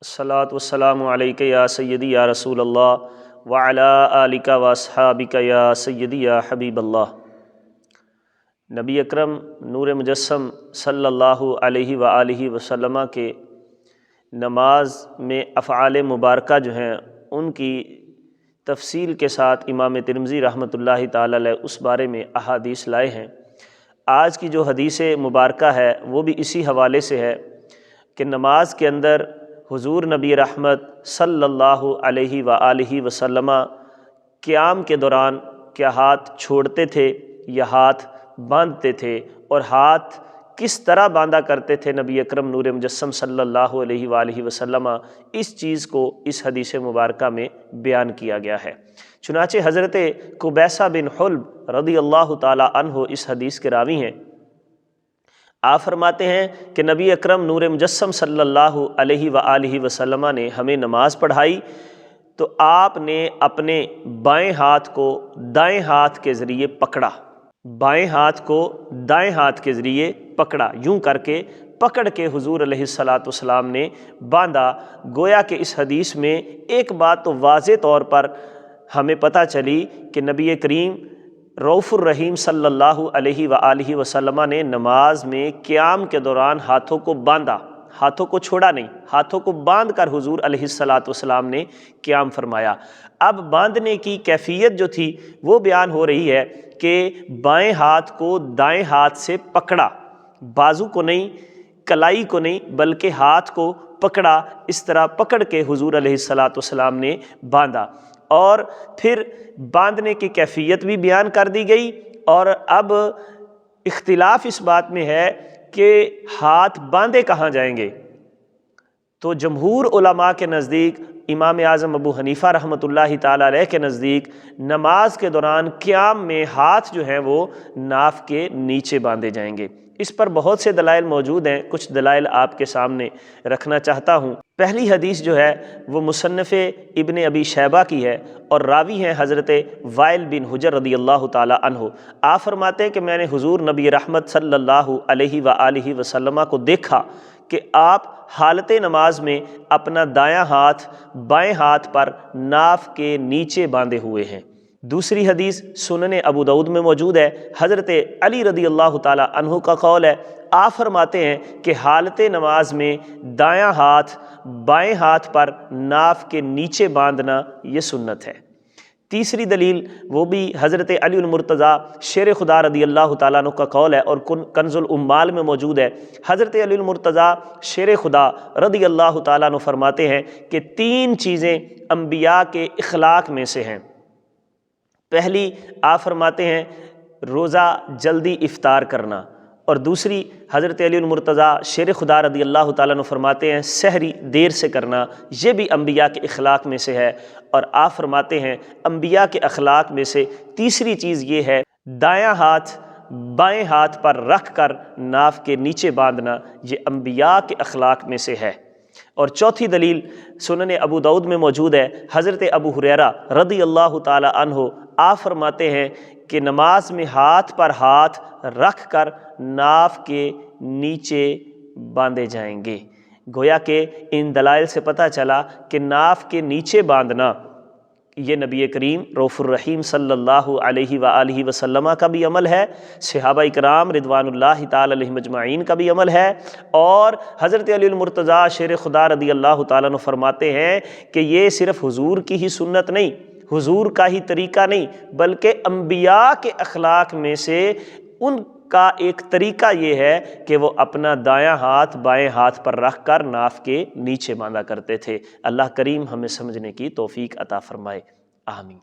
الصلاۃ والسلام علیک یا سیدی یا رسول اللہ وعلی آلک و اصحابک یا سیدی یا حبیب اللہ۔ نبی اکرم نور مجسم صلی اللہ علیہ وآلہ وسلم کے نماز میں افعال مبارکہ جو ہیں ان کی تفصیل کے ساتھ امام ترمذی رحمۃ اللہ تعالی علیہ اس بارے میں احادیث لائے ہیں۔ آج کی جو حدیث مبارکہ ہے وہ بھی اسی حوالے سے ہے کہ نماز کے اندر حضور نبی رحمت صلی اللہ علیہ وآلہ وسلم قیام کے دوران کیا ہاتھ چھوڑتے تھے یا ہاتھ باندھتے تھے، اور ہاتھ کس طرح باندھا کرتے تھے نبی اکرم نور مجسم صلی اللہ علیہ وآلہ وسلم، اس چیز کو اس حدیث مبارکہ میں بیان کیا گیا ہے۔ چنانچہ حضرت قبیصہ بن حلب رضی اللہ تعالی عنہ اس حدیث کے راوی ہیں۔ آپ فرماتے ہیں کہ نبی اکرم نور مجسم صلی اللہ علیہ وآلہ وسلم نے ہمیں نماز پڑھائی تو آپ نے اپنے بائیں ہاتھ کو دائیں ہاتھ کے ذریعے پکڑا، بائیں ہاتھ کو دائیں ہاتھ کے ذریعے پکڑا، یوں کر کے پکڑ کے حضور علیہ الصلاۃ والسلام نے باندھا۔ گویا کہ اس حدیث میں ایک بات تو واضح طور پر ہمیں پتہ چلی کہ نبی کریم رؤوف الرحیم صلی اللہ علیہ وآلہ وسلم نے نماز میں قیام کے دوران ہاتھوں کو باندھا، ہاتھوں کو چھوڑا نہیں، ہاتھوں کو باندھ کر حضور علیہ الصلاۃ والسلام نے قیام فرمایا۔ اب باندھنے کی کیفیت جو تھی وہ بیان ہو رہی ہے کہ بائیں ہاتھ کو دائیں ہاتھ سے پکڑا، بازو کو نہیں، کلائی کو نہیں، بلکہ ہاتھ کو پکڑا، اس طرح پکڑ کے حضور علیہ الصلاۃ والسلام نے باندھا، اور پھر باندھنے کی کیفیت بھی بیان کر دی گئی۔ اور اب اختلاف اس بات میں ہے کہ ہاتھ باندھے کہاں جائیں گے، تو جمہور علماء کے نزدیک، امام اعظم ابو حنیفہ رحمۃ اللہ تعالی علیہ کے نزدیک، نماز کے دوران قیام میں ہاتھ جو ہیں وہ ناف کے نیچے باندھے جائیں گے۔ اس پر بہت سے دلائل موجود ہیں، کچھ دلائل آپ کے سامنے رکھنا چاہتا ہوں۔ پہلی حدیث جو ہے وہ مصنف ابن ابی شیبہ کی ہے اور راوی ہیں حضرت وائل بن حجر رضی اللہ تعالی عنہ۔ آپ فرماتے ہیں کہ میں نے حضور نبی رحمت صلی اللہ علیہ وآلہ وسلم کو دیکھا کہ آپ حالت نماز میں اپنا دایاں ہاتھ بائیں ہاتھ پر ناف کے نیچے باندھے ہوئے ہیں۔ دوسری حدیث سنن ابو داؤد میں موجود ہے، حضرت علی رضی اللہ تعالی عنہ کا قول ہے، آپ فرماتے ہیں کہ حالت نماز میں دایاں ہاتھ بائیں ہاتھ پر ناف کے نیچے باندھنا یہ سنت ہے۔ تیسری دلیل وہ بھی حضرت علی المرتضیٰ شیر خدا رضی اللہ تعالیٰ عنہ کا قول ہے اور کنز العمال میں موجود ہے۔ حضرت علی المرتضیٰ شیر خدا رضی اللہ تعالیٰ عنہ فرماتے ہیں کہ تین چیزیں انبیاء کے اخلاق میں سے ہیں۔ پہلی آپ فرماتے ہیں روزہ جلدی افطار کرنا، اور دوسری حضرت علی المرتضیٰ شیر خدا رضی اللہ تعالیٰ عنہ فرماتے ہیں سحری دیر سے کرنا، یہ بھی انبیاء کے اخلاق میں سے ہے۔ اور آپ فرماتے ہیں انبیاء کے اخلاق میں سے تیسری چیز یہ ہے دایاں ہاتھ بائیں ہاتھ پر رکھ کر ناف کے نیچے باندھنا، یہ انبیاء کے اخلاق میں سے ہے۔ اور چوتھی دلیل سنن ابو داؤد میں موجود ہے، حضرت ابو ہریرہ رضی اللہ تعالی عنہ آپ فرماتے ہیں کہ نماز میں ہاتھ پر ہاتھ رکھ کر ناف کے نیچے باندھے جائیں گے۔ گویا کہ ان دلائل سے پتہ چلا کہ ناف کے نیچے باندھنا یہ نبی کریم رؤوف الرحیم صلی اللہ علیہ وآلہ وسلم کا بھی عمل ہے، صحابہ اکرام رضوان اللہ تعالی علیہم اجمعین کا بھی عمل ہے، اور حضرت علی المرتضیٰ شیر خدا رضی اللہ تعالیٰ عنہ فرماتے ہیں کہ یہ صرف حضور کی ہی سنت نہیں، حضور کا ہی طریقہ نہیں، بلکہ انبیاء کے اخلاق میں سے ان کا ایک طریقہ یہ ہے کہ وہ اپنا دایاں ہاتھ بائیں ہاتھ پر رکھ کر ناف کے نیچے باندھا کرتے تھے۔ اللہ کریم ہمیں سمجھنے کی توفیق عطا فرمائے، آمین۔